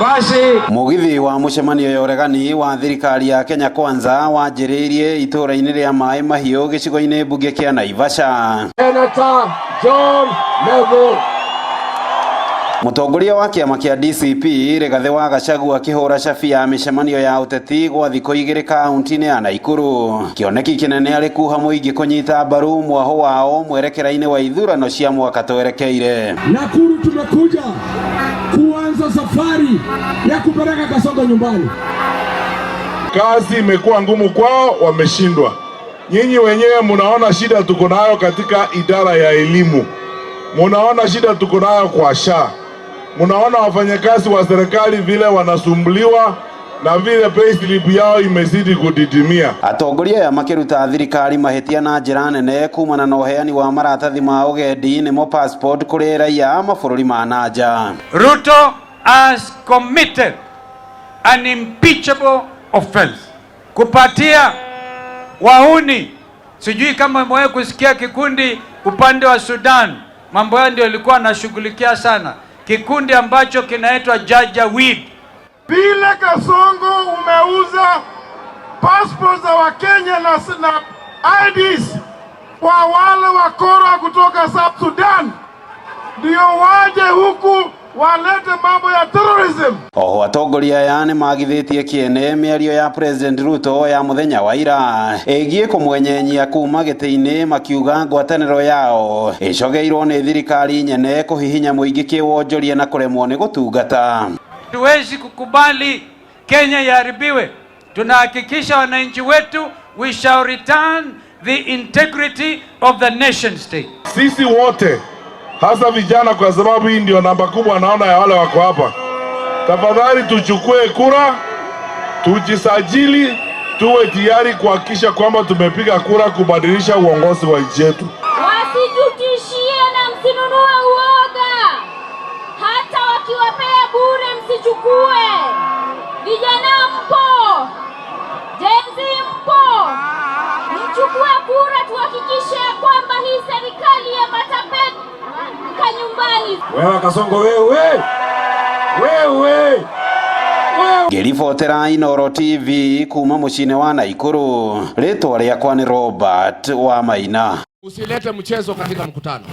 Basi mugithi wa mucemanio ya uregani wa thirikari ya Kenya Kwanza wanjiriirie itura-ini ria Mai Mahiu gicigo-ini mbunge kia Naivasha. Senator John Neville. Mutongoria wa kiama kia DCP Rigathi wa Gachagua akihura cabi ya micemanio ya uteti gwa thikũ 2 kaunti-ini ya Naikuru. Kioneki kinene ari kuha muingi kunyita mbaru mwaho wao mwerekera-ini wa ithurano cia mwaka twerekeire. Nakuru tumekuja kuanza safari ya kupeleka Kasongo nyumbani. Kazi imekuwa ngumu kwao, wameshindwa. Nyinyi wenyewe munaona shida tuko nayo katika idara ya elimu. Munaona shida tuko nayo kwa SHA. Munaona wafanyakazi wa serikali vile wanasumbuliwa na vile payslip yao imezidi kudidimia. Atongoria ya makiruta thirikari mahitia na njira nene kumana na uheani wa maratathi ma ugendi nimo passport kuri raia mabũrũri ma nanja. Ruto has committed an impeachable offense. Kupatia wahuni, sijui kama mwewe kusikia kikundi upande wa Sudan, mambo yao ndio ilikuwa anashughulikia sana. Kikundi ambacho kinaitwa Janjaweed. Vile Kasongo umeuza passport za Wakenya na IDs kwa wale wakora kutoka South Sudan, ndio waje huku walete mambo ya terrorism. Oho atongoria aya ni magithitie kiene miario ya President Ruto ya muthenya wa ira egie kumwenyenyia kuma giti-ini makiuga ngwataniro yao icogeirwo ni thirikari nyene kuhihinya muingi kiwonjoria na kuremwo ni gutungata. Tuwezi kukubali Kenya iharibiwe. Tunahakikisha wananchi wetu we shall return the integrity of the nation state. Sisi wote hasa vijana, kwa sababu hii ndio namba kubwa naona ya wale wako hapa, tafadhali tuchukue kura, tujisajili, tuwe tayari kuhakikisha kwamba tumepiga kura kubadilisha uongozi wa nchi yetu. Wasijutishie na msinunue uoga, hata wakiwapea bure msichukue. Vijana mpo, jenzi mpo, mchukue kura, tuhakikishe kwamba hii serikali ya matapeli nyumbani. Wewe Kasongo wewe. Ngiribotera Inooro TV kuma mucine wa Naikuru. Ritwa riakwa ni Robert wa Maina. Usilete mchezo katika mkutano.